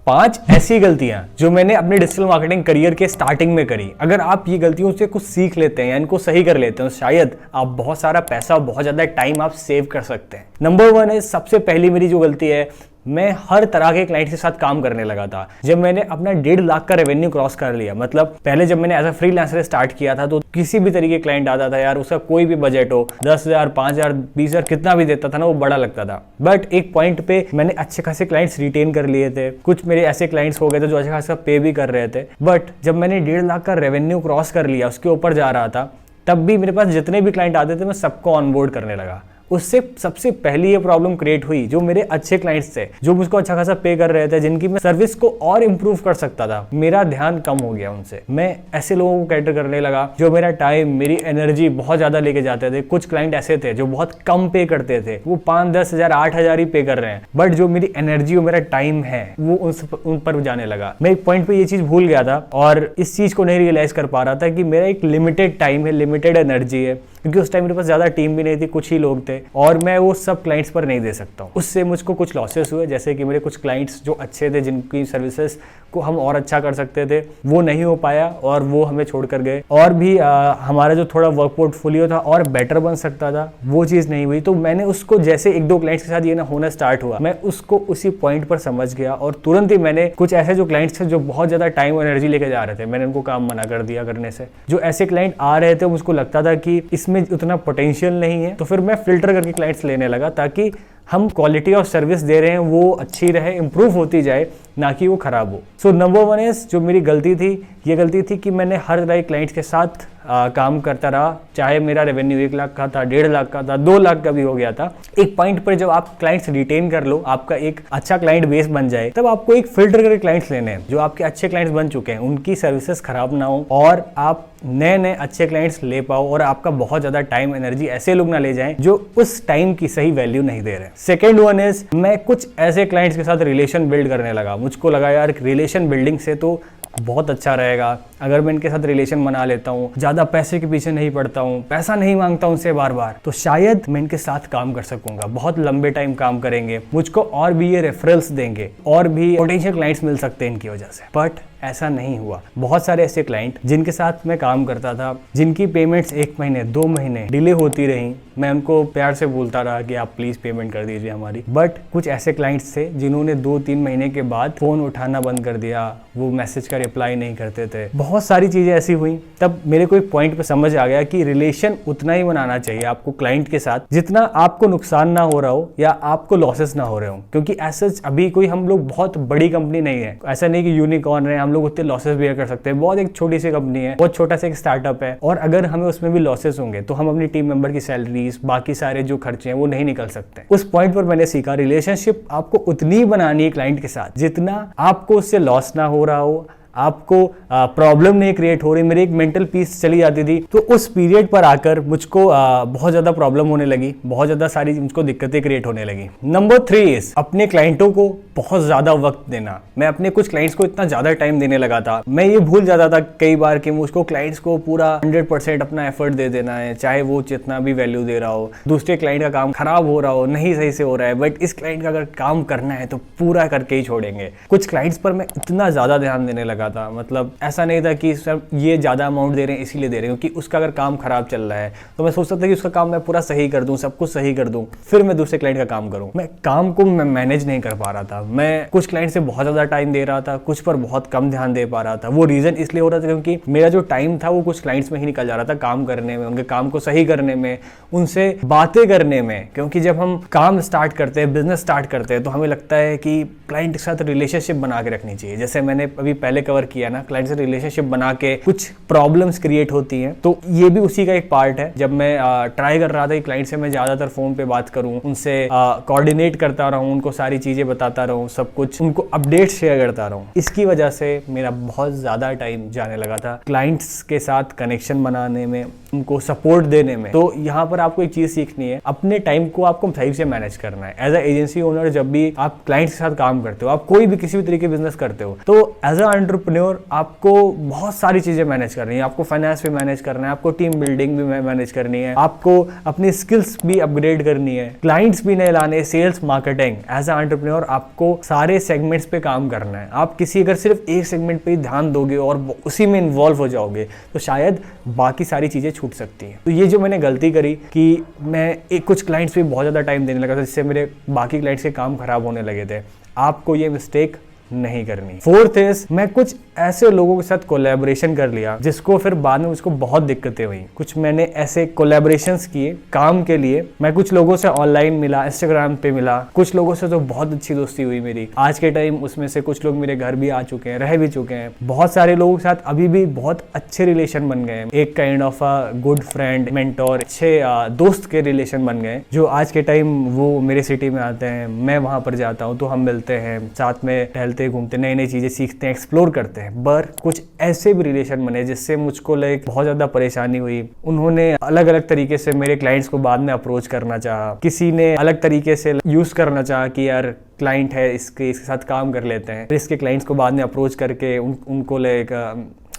5 ऐसी गलतियां जो मैंने अपने डिजिटल मार्केटिंग करियर के स्टार्टिंग में करी, अगर आप ये गलतियों से कुछ सीख लेते हैं या इनको सही कर लेते हैं, शायद आप बहुत सारा पैसा और बहुत ज्यादा टाइम आप सेव कर सकते हैं। नंबर 1 है, सबसे पहली मेरी जो गलती है, मैं हर तरह के क्लाइंट के साथ काम करने लगा था। जब मैंने अपना 1.5 लाख का रेवेन्यू क्रॉस कर लिया, मतलब पहले जब मैंने एज अ फ्रीलांसर स्टार्ट किया था तो किसी भी तरीके क्लाइंट आता था यार, उसका कोई भी बजट हो, 10,000, 5,000, 20,000 कितना भी देता था ना, वो बड़ा लगता था। बट एक पॉइंट पे मैंने अच्छे खासे क्लाइंट्स रिटेन कर लिए थे, कुछ मेरे ऐसे क्लाइंट्स हो गए थे जो अच्छा खासा पे भी कर रहे थे। बट जब मैंने 1.5 लाख का रेवेन्यू क्रॉस कर लिया, उसके ऊपर जा रहा था, तब भी मेरे पास जितने भी क्लाइंट आते थे मैं सबको ऑनबोर्ड करने लगा। उससे सबसे पहली ये प्रॉब्लम क्रिएट हुई, जो मेरे अच्छे क्लाइंट्स थे, जो मुझको अच्छा खासा पे कर रहे थे, जिनकी मैं सर्विस को और इंप्रूव कर सकता था, मेरा ध्यान कम हो गया उनसे। मैं ऐसे लोगों को कैटर करने लगा जो मेरा टाइम, मेरी एनर्जी बहुत ज्यादा लेके जाते थे। कुछ क्लाइंट ऐसे थे जो बहुत कम पे करते थे, वो 5, 10 हजार, 8 हजार ही पे कर रहे हैं, बट जो मेरी एनर्जी और मेरा टाइम है वो उन पर जाने लगा। मैं एक पॉइंट पे ये चीज भूल गया था और इस चीज को नहीं रियलाइज कर पा रहा था कि मेरा एक लिमिटेड टाइम है, लिमिटेड एनर्जी है, क्योंकि उस टाइम मेरे पास ज्यादा टीम भी नहीं थी, कुछ ही लोग थे और मैं वो सब क्लाइंट्स पर नहीं दे सकता हूँ। उससे मुझको कुछ लॉसेस हुए, जैसे कि मेरे कुछ क्लाइंट्स जो अच्छे थे, जिनकी सर्विसेज को हम और अच्छा कर सकते थे, वो नहीं हो पाया और वो हमें छोड़ कर गए। और भी हमारा जो थोड़ा वर्क पोर्टफोलियो था और बेटर बन सकता था, वो चीज़ नहीं हुई। तो मैंने उसको जैसे 1-2 क्लाइंट्स के साथ ये ना होना स्टार्ट हुआ, मैं उसको उसी पॉइंट पर समझ गया और तुरंत ही मैंने कुछ ऐसे जो क्लाइंट्स थे जो बहुत ज़्यादा टाइम और एनर्जी लेके जा रहे थे, मैंने उनको काम मना कर दिया करने से। जो ऐसे क्लाइंट आ रहे थे, मुझको लगता था कि इसमें उतना पोटेंशियल नहीं है, तो फिर मैं फिल्टर करके क्लाइंट्स लेने लगा, ताकि हम क्वालिटी ऑफ सर्विस दे रहे हैं वो अच्छी रहे, इंप्रूव होती जाए, ना कि वो खराब हो। सो नंबर 1 इज, जो मेरी गलती थी, ये गलती थी कि मैंने हर तरह के क्लाइंट्स के साथ काम करता रहा, चाहे मेरा रेवेन्यू 1 लाख का था, 1.5 लाख का था, 2 लाख का भी हो गया था। एक पॉइंट पर जब आप क्लाइंट्स रिटेन कर लो, आपका एक अच्छा क्लाइंट बेस बन जाए, तब आपको एक फिल्टर करके क्लाइंट्स लेने हैं जो आपके अच्छे क्लाइंट्स बन चुके हैं, उनकी सर्विसेज खराब ना हो और आप नए अच्छे क्लाइंट्स ले पाओ और आपका बहुत ज्यादा टाइम, एनर्जी ऐसे लोग ना ले जाएं जो उस टाइम की सही वैल्यू नहीं दे रहे। सेकेंड 1 इज, मैं कुछ ऐसे क्लाइंट्स के साथ रिलेशन बिल्ड करने लगा। मुझको लगा यार रिलेशन बिल्डिंग से तो बहुत अच्छा रहेगा, अगर मैं इनके साथ रिलेशन बना लेता हूँ, ज्यादा पैसे के पीछे नहीं पड़ता हूँ, पैसा नहीं मांगता उनसे बार बार, तो शायद मैं इनके साथ काम कर सकूंगा, बहुत लंबे टाइम काम करेंगे, मुझको और भी ये रेफरल्स देंगे और भी पोटेंशियल क्लाइंट्स मिल सकते हैं इनकी वजह से। बट ऐसा नहीं हुआ। बहुत सारे ऐसे क्लाइंट जिनके साथ मैं काम करता था, जिनकी पेमेंट्स 1 महीने 2 महीने डिले होती रही, मैं उनको प्यार से बोलता रहा कि आप प्लीज पेमेंट कर दीजिए हमारी, बट कुछ ऐसे क्लाइंट्स थे जिन्होंने 2-3 महीने के बाद फोन उठाना बंद कर दिया, वो मैसेज का रिप्लाई नहीं करते थे, बहुत सारी चीजें ऐसी हुई। तब मेरे को एक पॉइंट पे समझ आ गया कि रिलेशन उतना ही बनाना चाहिए आपको क्लाइंट के साथ जितना आपको नुकसान ना हो रहा हो या आपको लॉसेस ना हो रहे हो, क्योंकि ऐसा अभी कोई हम लोग बहुत बड़ी कंपनी नहीं है, ऐसा नहीं कि यूनिकॉर्न है हम लोग उतने लॉसेस भी कर सकते हैं। बहुत एक छोटी सी कंपनी है, बहुत छोटा सा एक स्टार्टअप है, और अगर हमें उसमें भी लॉसेस होंगे तो हम अपनी टीम मेंबर की सैलरीज, बाकी सारे जो खर्चे हैं वो नहीं निकल सकते। उस पॉइंट पर मैंने सीखा रिलेशनशिप आपको उतनी ही बनानी है क्लाइंट के साथ जितना आपको उससे लॉस ना हो रहा हो, आपको प्रॉब्लम नहीं क्रिएट हो रही। मेरी एक मेंटल पीस चली जाती थी, तो उस पीरियड पर आकर मुझको बहुत ज्यादा प्रॉब्लम होने लगी, बहुत ज्यादा सारी मुझको दिक्कतें क्रिएट होने लगी। नंबर 3 इज अपने क्लाइंटों को बहुत ज्यादा वक्त देना। मैं अपने कुछ क्लाइंट्स को इतना ज्यादा टाइम देने लगा था, मैं ये भूल जाता था कई बार कि मुझको क्लाइंट्स को पूरा 100% अपना एफर्ट दे देना है, चाहे वो जितना भी वैल्यू दे रहा हो। दूसरे क्लाइंट का काम खराब हो रहा हो, नहीं सही से हो रहा है, बट इस क्लाइंट का अगर काम करना है तो पूरा करके ही छोड़ेंगे। कुछ क्लाइंट्स पर मैं इतना ज्यादा ध्यान देने लगा था, मतलब ऐसा नहीं था कि सर ये ज्यादा अमाउंट दे रहे हैं इसीलिए दे रहे हैं, क्योंकि उसका अगर काम खराब चल रहा है तो मैं सोचता था कि उसका काम मैं पूरा सही कर दूं, सब कुछ सही कर दूं, फिर मैं दूसरे क्लाइंट का काम करूं। मैं काम को मैं मैनेज नहीं कर पा रहा था। मैं कुछ क्लाइंट से बहुत ज्यादा टाइम दे रहा था, कुछ पर बहुत कम ध्यान दे पा रहा था। वो रीजन इसलिए हो रहा था क्योंकि मेरा जो टाइम था वो कुछ क्लाइंट्स में ही निकल जा रहा था, काम करने में, उनके काम को सही करने में, उनसे बातें करने में। क्योंकि जब हम काम स्टार्ट करते हैं, बिजनेस स्टार्ट करते हैं, तो हमें लगता है कि क्लाइंट के साथ रिलेशनशिप बना के रखनी चाहिए। जैसे मैंने अभी पहले कवर किया ना, क्लाइंट से रिलेशनशिप बना के कुछ प्रॉब्लम्स क्रिएट होती हैं, तो ये भी उसी का एक पार्ट है। जब मैं ट्राई कर रहा था कि क्लाइंट से मैं ज्यादातर फोन पे बात करूं, उनसे कोऑर्डिनेट करता रहूं, उनको सारी चीजें बताता रहूं, सब कुछ उनको अपडेट शेयर करता रहूं, इसकी वजह से मेरा बहुत ज्यादा टाइम जाने लगा था क्लाइंट्स के साथ कनेक्शन बनाने में, उनको सपोर्ट देने में। तो यहाँ पर आपको एक चीज सीखनी है, अपने टाइम को आपको सही से मैनेज करना है। एज अ एजेंसी ओनर जब भी आप क्लाइंट्स के साथ काम करते हो, आप कोई भी किसी भी तरीके बिजनेस करते हो, तो एज अ एंटरप्रेन्योर आपको बहुत सारी चीजें मैनेज करनी है। आपको फाइनेंस भी मैनेज करना है, आपको टीम बिल्डिंग भी मैनेज करनी है, आपको अपनी स्किल्स भी अपग्रेड करनी है, क्लाइंट्स भी नए लाने, sales, marketing. As a entrepreneur आपको आपको सारे सेगमेंट्स पे काम करना है। आप किसी अगर सिर्फ एक सेगमेंट पे ही ध्यान दोगे और उसी में इन्वॉल्व हो जाओगे तो शायद बाकी सारी चीज़ें छूट सकती हैं। तो ये जो मैंने गलती करी कि मैं कुछ क्लाइंट्स पे बहुत ज़्यादा टाइम देने लगा था, जिससे मेरे बाकी क्लाइंट्स के काम खराब होने लगे थे। आपको ये मिस्टेक नहीं करनी। फोर्थ इज, मैं कुछ ऐसे लोगों के साथ कोलैबोरेशन कर लिया जिसको फिर बाद में मुझको बहुत दिक्कतें हुई। कुछ मैंने ऐसे कोलैबोरेशंस किए काम के लिए। मैं कुछ लोगों से ऑनलाइन मिला, इंस्टाग्राम पे मिला, कुछ लोगों से तो बहुत अच्छी दोस्ती हुई मेरी। आज के टाइम उसमें से कुछ लोग मेरे घर भी आ चुके हैं, रह भी चुके हैं। बहुत सारे लोगों के साथ अभी भी बहुत अच्छे रिलेशन बन गए हैं। एक kind of a good friend, mentor, अच्छे दोस्त के रिलेशन बन गए, जो आज के टाइम वो मेरे सिटी में आते हैं, मैं वहां पर जाता हूँ तो हम मिलते हैं, साथ में टहलते घूमते, नई नई चीजें सीखते हैं, एक्सप्लोर करते हैं। पर कुछ ऐसे भी रिलेशन बने जिससे मुझको लाइक बहुत ज्यादा परेशानी हुई। उन्होंने अलग अलग तरीके से मेरे क्लाइंट्स को बाद में अप्रोच करना चाहा, किसी ने अलग तरीके से यूज करना चाहा कि यार क्लाइंट है इसके साथ काम कर लेते हैं, फिर इसके क्लाइंट्स को बाद में अप्रोच करके उनको लाइक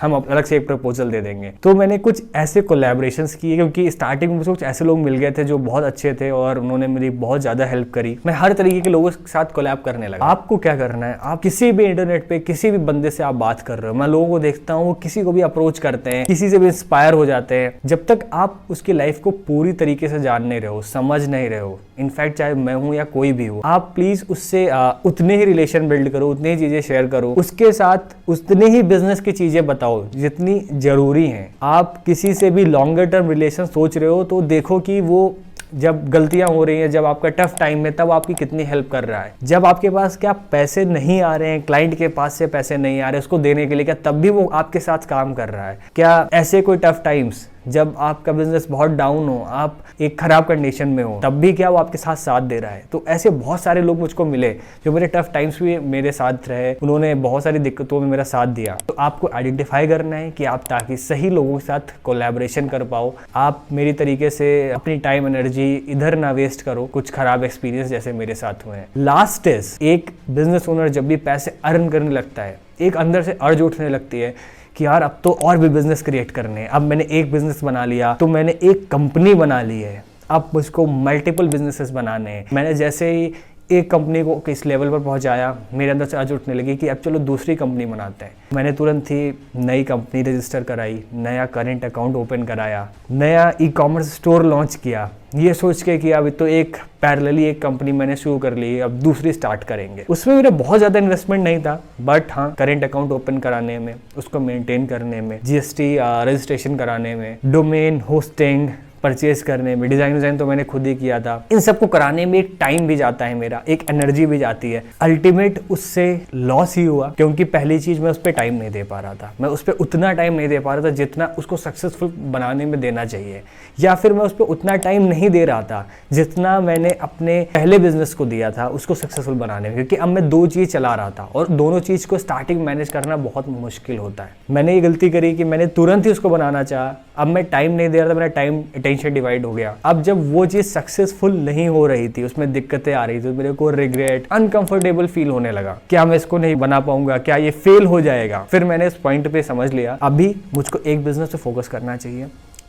हम अलग से एक प्रपोजल दे देंगे। तो मैंने कुछ ऐसे कोलैबोरेशंस किए, क्योंकि स्टार्टिंग में मुझे कुछ ऐसे लोग मिल गए थे जो बहुत अच्छे थे और उन्होंने मेरी बहुत ज़्यादा हेल्प करी। मैं हर तरीके के लोगों के साथ कोलैब करने लगा। आपको क्या करना है, आप किसी भी इंटरनेट पे किसी भी बंदे से आप बात कर रहे हो, मैं लोगों को देखता हूँ वो किसी को भी अप्रोच करते हैं, किसी से भी इंस्पायर हो जाते हैं। जब तक आप उसकी लाइफ को पूरी तरीके से जान नहीं रहे हो, समझ नहीं रहे हो, इनफैक्ट चाहे मैं हूँ या कोई भी हो, आप प्लीज उससे उतने ही रिलेशन बिल्ड करो, उतनी ही चीजें शेयर करो, उसके साथ उतने ही बिजनेस की चीजें बताओ जितनी जरूरी हैं। आप किसी से भी लॉन्गर टर्म रिलेशन सोच रहे हो तो देखो कि वो जब गलतियां हो रही हैं, जब आपका टफ टाइम है, तब आपकी कितनी हेल्प कर रहा है। जब आपके पास क्या पैसे नहीं आ रहे हैं, क्लाइंट के पास से पैसे नहीं आ रहे उसको देने के लिए, क्या तब भी वो आपके साथ काम कर रहा है? क्या ऐसे कोई टफ टाइम्स जब आपका बिजनेस बहुत डाउन हो, आप एक खराब कंडीशन में हो, तब भी क्या वो आपके साथ दे रहा है? तो ऐसे बहुत सारे लोग मुझको मिले जो मेरे टफ टाइम्स भी मेरे साथ रहे, उन्होंने बहुत सारी दिक्कतों में मेरा साथ दिया। तो आपको आइडेंटिफाई करना है कि आप ताकि सही लोगों के साथ कोलैबोरेशन कर पाओ। आप मेरी तरीके से अपनी टाइम एनर्जी इधर ना वेस्ट करो कुछ खराब एक्सपीरियंस जैसे मेरे साथ हुए हैं। लास्ट इज, एक बिजनेस ओनर जब भी पैसे अर्न करने लगता है, एक अंदर से अर्ज उठने लगती है कि यार अब तो और भी बिजनेस क्रिएट करने हैं। अब मैंने एक बिजनेस बना लिया तो मैंने एक कंपनी बना ली है, अब मुझको मल्टीपल बिजनेसेस बनाने हैं। मैंने जैसे ही एक कंपनी को किस लेवल पर पहुंचाया, मेरे अंदर से आज उठने लगी कि अब चलो दूसरी कंपनी बनाते हैं। मैंने तुरंत ही नई कंपनी रजिस्टर कराई, नया करेंट अकाउंट ओपन कराया, नया ई-कॉमर्स स्टोर लॉन्च किया, ये सोच के कि अब तो एक पैरेलली एक कंपनी मैंने शुरू कर ली, अब दूसरी स्टार्ट करेंगे। उसमें मेरा बहुत ज़्यादा इन्वेस्टमेंट नहीं था, बट हाँ करेंट अकाउंट ओपन कराने में, उसको मेंटेन करने में, जीएसटी रजिस्ट्रेशन कराने में, डोमेन होस्टिंग परचेज करने में, डिजाइन तो मैंने खुद ही किया था। इन सबको कराने में एक टाइम भी जाता है मेरा, एक एनर्जी भी जाती है। अल्टीमेट उससे लॉस ही हुआ, क्योंकि पहली चीज मैं उस पर टाइम नहीं दे पा रहा था। मैं उस पर उतना टाइम नहीं दे पा रहा था जितना उसको सक्सेसफुल बनाने में देना चाहिए, या फिर मैं उस पर उतना टाइम नहीं दे रहा था जितना मैंने अपने पहले बिजनेस को दिया था उसको सक्सेसफुल बनाने में। क्योंकि अब मैं दो चीज चला रहा था और दोनों चीज को स्टार्टिंग मैनेज करना बहुत मुश्किल होता है। मैंने ये गलती करी कि मैंने तुरंत ही उसको बनाना चाहा, अब मैं टाइम नहीं दे रहा था, मेरा टाइम अटेंशन डिवाइड हो गया। अब जब वो चीज सक्सेसफुल नहीं हो रही थी, उसमें दिक्कतें आ रही थी, मेरे को रिग्रेट, अनकंफर्टेबल फील होने लगा। क्या मैं इसको नहीं बना पाऊंगा, क्या ये फेल हो जाएगा? फिर मैंने इस पॉइंट पे समझ लिया अभी मुझको एक बिजनेस पे फोकस करना चाहिए,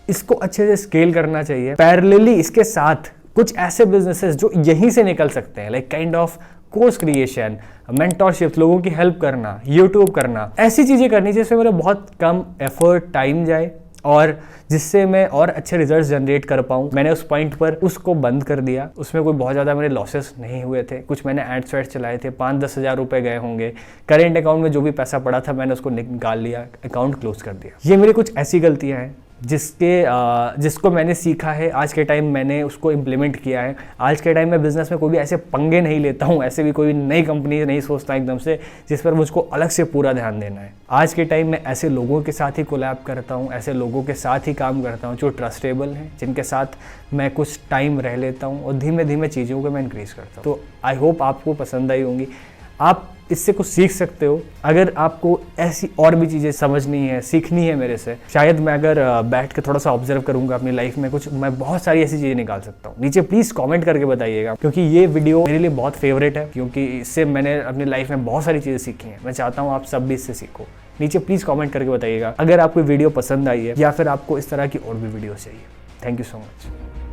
इसको अच्छे से स्केल करना चाहिए। पैरेलली इसके साथ कुछ ऐसे बिजनेसेस जो यहीं से निकल सकते हैं, like kind of course creation, mentorship, लोगों की हेल्प करना, यूट्यूब करना, ऐसी चीजें करनी जिसमें मेरा बहुत कम एफर्ट टाइम जाए और जिससे मैं और अच्छे रिजल्ट्स जनरेट कर पाऊँ। मैंने उस पॉइंट पर उसको बंद कर दिया। उसमें कोई बहुत ज़्यादा मेरे लॉसेस नहीं हुए थे। कुछ मैंने एड्स वेड्स चलाए थे, 5-10 हज़ार रुपये गए होंगे। करेंट अकाउंट में जो भी पैसा पड़ा था मैंने उसको निकाल लिया, अकाउंट क्लोज कर दिया। ये मेरी कुछ ऐसी गलतियाँ हैं जिसको मैंने सीखा है। आज के टाइम मैंने उसको इम्प्लीमेंट किया है। आज के टाइम में बिजनेस में कोई भी ऐसे पंगे नहीं लेता हूँ, ऐसे भी कोई नई कंपनी नहीं सोचता एकदम से जिस पर मुझको अलग से पूरा ध्यान देना है। आज के टाइम में ऐसे लोगों के साथ ही कोलैब करता हूँ, ऐसे लोगों के साथ ही काम करता हूँ जो ट्रस्टेबल हैं, जिनके साथ मैं कुछ टाइम रह लेता हूँ और धीमे धीमे चीज़ों को मैं इंक्रीज़ करता हूँ। तो आई होप आपको पसंद आई होंगी, आप इससे कुछ सीख सकते हो। अगर आपको ऐसी और भी चीज़ें समझनी है, सीखनी है मेरे से, शायद मैं अगर बैठ के थोड़ा सा ऑब्जर्व करूंगा अपनी लाइफ में कुछ, मैं बहुत सारी ऐसी चीज़ें निकाल सकता हूँ। नीचे प्लीज़ कमेंट करके बताइएगा, क्योंकि ये वीडियो मेरे लिए बहुत फेवरेट है, क्योंकि इससे मैंने अपनी लाइफ में बहुत सारी चीज़ें सीखी हैं। मैं चाहता हूँ आप सब भी इससे सीखो। नीचे प्लीज़ कॉमेंट करके बताइएगा अगर आपको वीडियो पसंद आई है या फिर आपको इस तरह की और भी वीडियो चाहिए। Thank you so much.